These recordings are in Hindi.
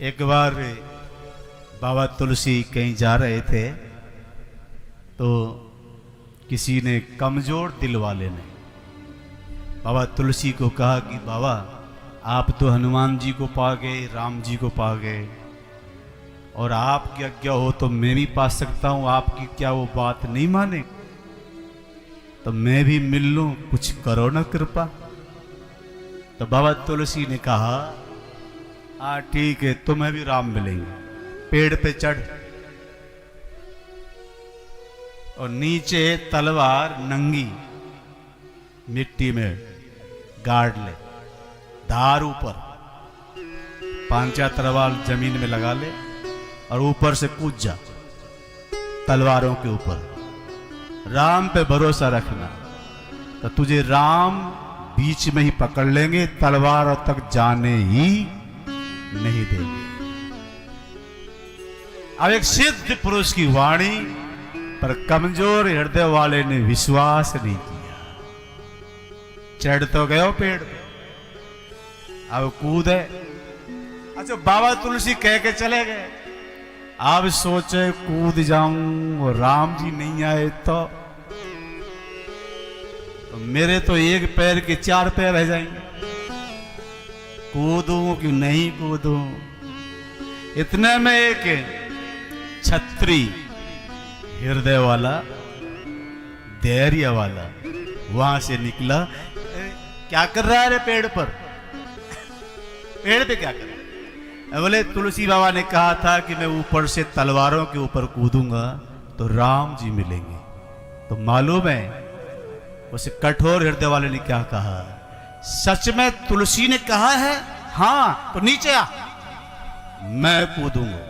एक बार बाबा तुलसी कहीं जा रहे थे तो किसी ने कमजोर दिल वाले ने बाबा तुलसी को कहा कि बाबा आप तो हनुमान जी को पा गए, राम जी को पा गए, और आपकी आज्ञा हो तो मैं भी पा सकता हूँ, आपकी क्या वो बात नहीं माने? तो मैं भी मिल लूं, कुछ करो ना कृपा। तो बाबा तुलसी ने कहा हाँ ठीक है, तुम्हें भी राम मिलेंगे। पेड़ पे चढ़ और नीचे तलवार नंगी मिट्टी में गाड़ ले, धार ऊपर, 5 तलवार जमीन में लगा ले और ऊपर से कूद जा तलवारों के ऊपर। राम पे भरोसा रखना तो तुझे राम बीच में ही पकड़ लेंगे, तलवारों तक जाने ही नहीं देंगे। अब एक सिद्ध पुरुष की वाणी पर कमजोर हृदय वाले ने विश्वास नहीं किया। चढ़ तो गए पेड़ पे, अब कूद है। अच्छा बाबा तुलसी कह के चले गए। अब सोचे कूद जाऊं और राम जी नहीं आए तो मेरे तो एक पैर के 4 पैर रह जाएंगे। कूदूं कि नहीं कूदूं? इतने में एक छत्री हृदय वाला, धैर्य वाला वहां से निकला। क्या कर रहा है रे पेड़ पर? पेड़ पे क्या कर रहा है? बोले तुलसी बाबा ने कहा था कि मैं ऊपर से तलवारों के ऊपर कूदूंगा तो राम जी मिलेंगे। तो मालूम है उस कठोर हृदय वाले ने क्या कहा? सच में तुलसी ने कहा है? हाँ तो नीचे आ, मैं कूदूंगा।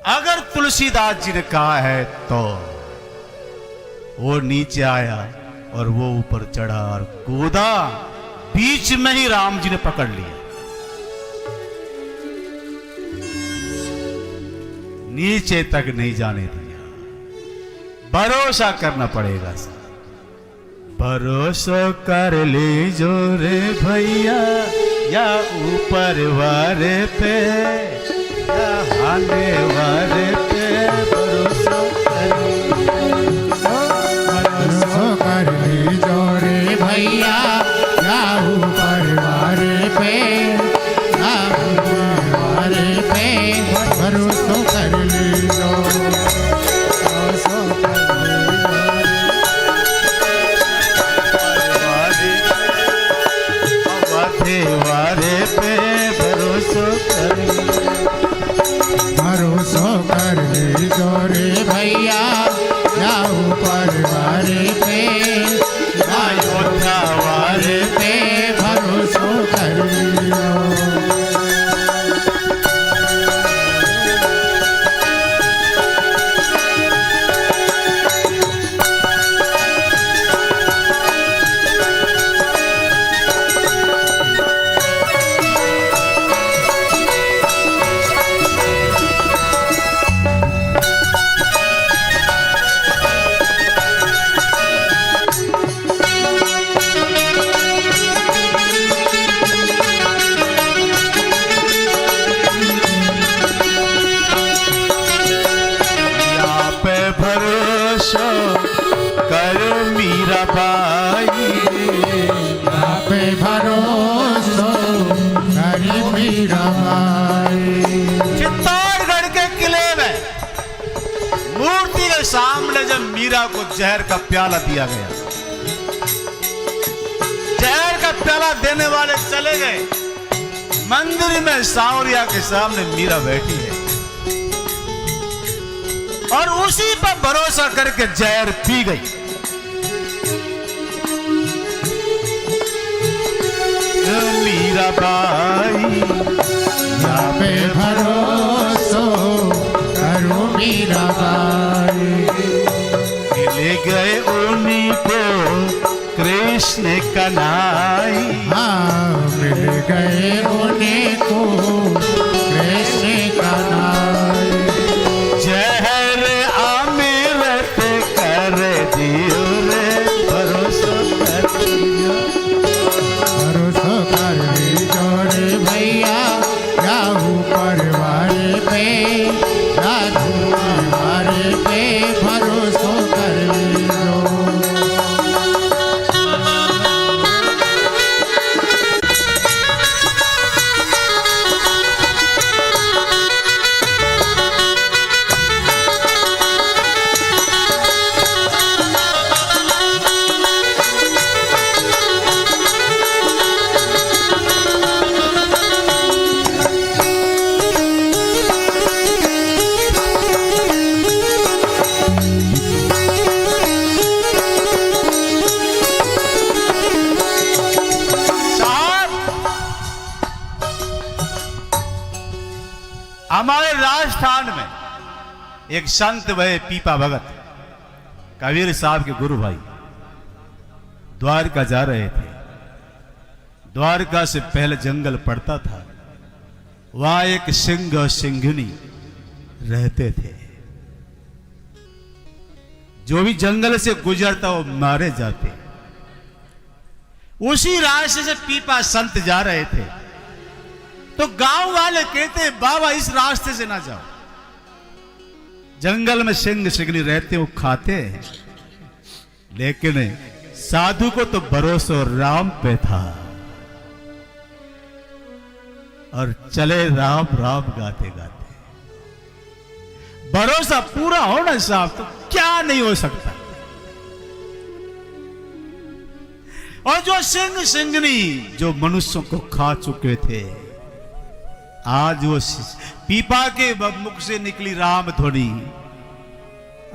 अगर तुलसीदास जी ने कहा है तो वो नीचे आया और वो ऊपर चढ़ा और कूदा। बीच में ही राम जी ने पकड़ लिया, नीचे तक नहीं जाने दिया। भरोसा करना पड़ेगा। भरोसा कर ले जो रे भैया, या ऊपर वाले पे या आने वाले पे भरोसा कर ले जो रे भैया, या ऊपर वाले पे या आने वाले पे भरोसा कर ले जो। वारे पे भरोसा कर ले जो रे भैया, या ऊपर वाले पे या योद्धा वाले पे भरोसा कर लो। चित्तौड़गढ़ के किले में मूर्ति के सामने जब मीरा को जहर का प्याला दिया गया, जहर का प्याला देने वाले चले गए। मंदिर में सांवरिया के सामने मीरा बैठी है और उसी पर भरोसा करके जहर पी गई। मीरा बाई यहाँ पे भरोसा करो मीरा बाई। ले गए उन्हीं को कृष्ण कन्हई, हाँ मिल गए उन्हीं को कृष्ण कन्हई। जहर अमृत कर दियो रे भरोसा कर दियो। भरोसा कर ले जो रे भैया, या ऊपर हमारे राजस्थान में एक संत भय पीपा भगत कबीर साहब के गुरु भाई द्वारका जा रहे थे। द्वारका से पहले जंगल पड़ता था, वहां एक सिंह और सिंघनी रहते थे। जो भी जंगल से गुजरता वो मारे जाते। उसी रास्ते से पीपा संत जा रहे थे, तो गांव वाले कहते बाबा इस रास्ते से ना जाओ, जंगल में सिंह सिंघनी रहते वो खाते हैं। लेकिन साधु को तो भरोसा राम पे था और चले राम राम गाते गाते। भरोसा पूरा होना साहब तो क्या नहीं हो सकता। और जो सिंह सिंघनी जो मनुष्यों को खा चुके थे, आज वो पीपा के मुख से निकली राम ध्वनि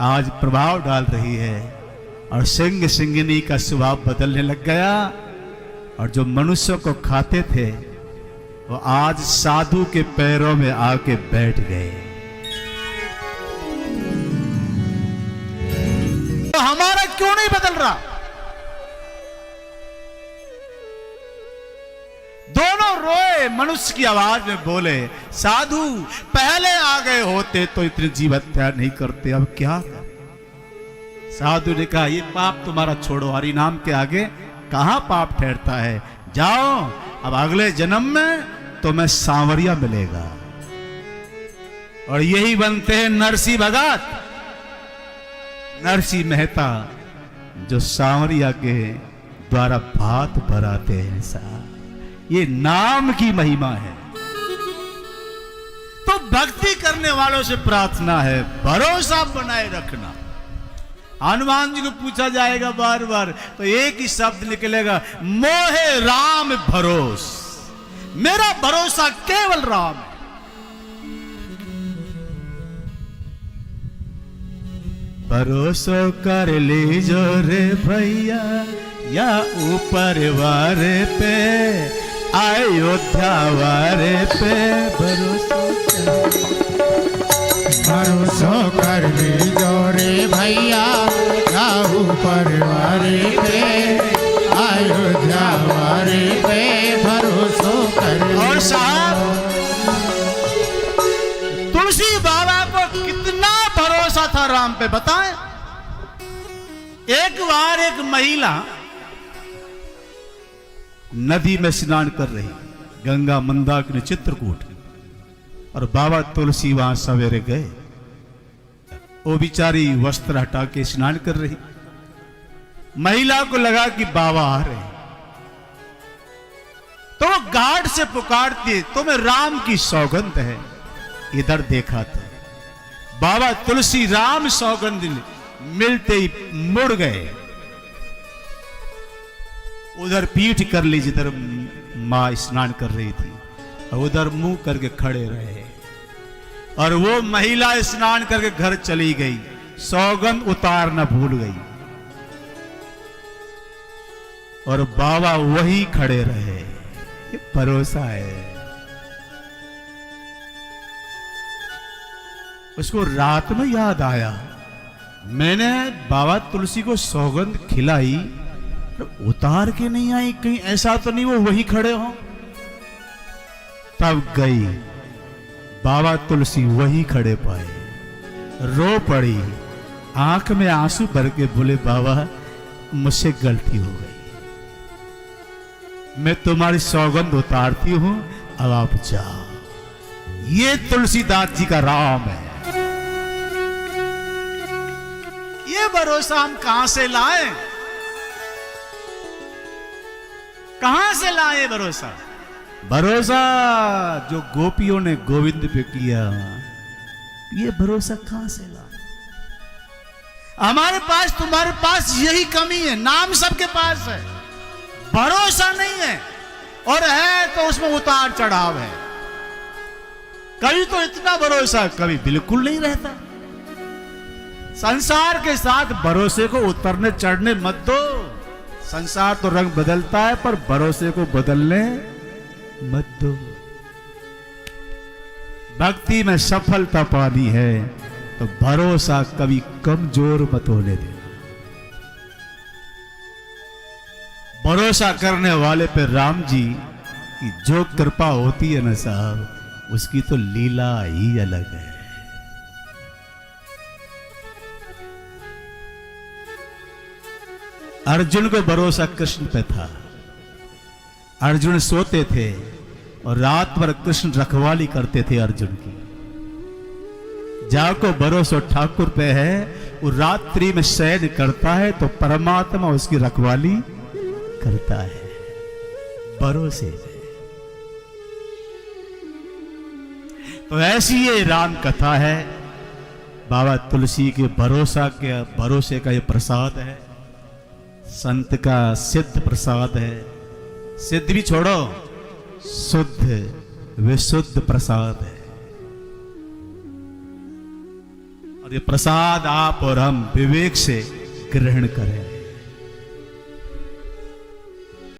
आज प्रभाव डाल रही है और सिंह सिंघनी का स्वभाव बदलने लग गया। और जो मनुष्यों को खाते थे वो आज साधु के पैरों में आके बैठ गए। तो हमारा क्यों नहीं बदल रहा? दोनों रोए, मनुष्य की आवाज में बोले, साधु पहले आ गए होते तो इतनी जीव हत्या नहीं करते, अब क्या? साधु ने कहा ये पाप तुम्हारा छोड़ो, हरि नाम के आगे कहां पाप ठहरता है। जाओ अब अगले जन्म में तुम्हें सांवरिया मिलेगा। और यही बनते हैं नरसिंह भगत, नरसिंह मेहता, जो सांवरिया के द्वारा भात भराते हैं। साहब ये नाम की महिमा है। तो भक्ति करने वालों से प्रार्थना है भरोसा बनाए रखना। हनुमान जी को पूछा जाएगा बार बार तो एक ही शब्द निकलेगा, मोहे राम भरोस। मेरा भरोसा केवल राम है। भरोसा कर लीजो रे भैया या ऊपर वारे पे, अयोध्या वारे पे भरोसा कर लीजो रे भैया या ऊपर वारे पे, अयोध्या वारे पे भरोसा कर। और साहब तुलसी बाबा को कितना भरोसा था राम पे, बताएं। एक बार एक महिला नदी में स्नान कर रही, गंगा मंदाकिनी चित्रकूट, और बाबा तुलसी वहां सवेरे गए। वो बिचारी वस्त्र हटा के स्नान कर रही। महिला को लगा कि बाबा आ रहे, तो वो घाट से पुकारती, तुम्हें राम की सौगंध है। इधर देखा तो बाबा तुलसी राम सौगंध मिलते ही मुड़ गए, उधर पीठ कर ली जिधर मां स्नान कर रही थी, और उधर मुंह करके खड़े रहे। और वो महिला स्नान करके घर चली गई, सौगंध उतारना भूल गई, और बाबा वही खड़े रहे। ये भरोसा है। उसको रात में याद आया, मैंने बाबा तुलसी को सौगंध खिलाई, उतार के नहीं आई, कहीं ऐसा तो नहीं वो वही खड़े हो। तब गई, बाबा तुलसी वही खड़े पाए, रो पड़ी, आंख में आंसू भर के बोले, बाबा मुझसे गलती हो गई, मैं तुम्हारी सौगंध उतारती हूं, अब आप जाओ। ये तुलसीदास जी का राम है। ये भरोसा हम कहां से लाएं? कहां से लाए भरोसा? भरोसा जो गोपियों ने गोविंद पे किया, ये भरोसा कहां से लाए? हमारे पास, तुम्हारे पास यही कमी है। नाम सबके पास है, भरोसा नहीं है, और है तो उसमें उतार चढ़ाव है। कभी तो इतना भरोसा, कभी बिल्कुल नहीं रहता। संसार के साथ भरोसे को उतरने चढ़ने मत दो। संसार तो रंग बदलता है, पर भरोसे को बदलने मत दो। भक्ति में सफलता पानी है तो भरोसा कभी कमजोर मत होने दे। भरोसा करने वाले पे राम जी की जो कृपा होती है ना साहब, उसकी तो लीला ही अलग है। अर्जुन को भरोसा कृष्ण पे था। अर्जुन सोते थे और रात भर कृष्ण रखवाली करते थे अर्जुन की। जाको भरोसा ठाकुर पे है, वो रात्रि में शयन करता है तो परमात्मा उसकी रखवाली करता है भरोसे से। तो ऐसी ये राम कथा है। बाबा तुलसी के भरोसे का ये प्रसाद है, संत का सिद्ध प्रसाद है। सिद्ध भी छोड़ो, शुद्ध विशुद्ध प्रसाद है। और ये प्रसाद आप और हम विवेक से ग्रहण करें।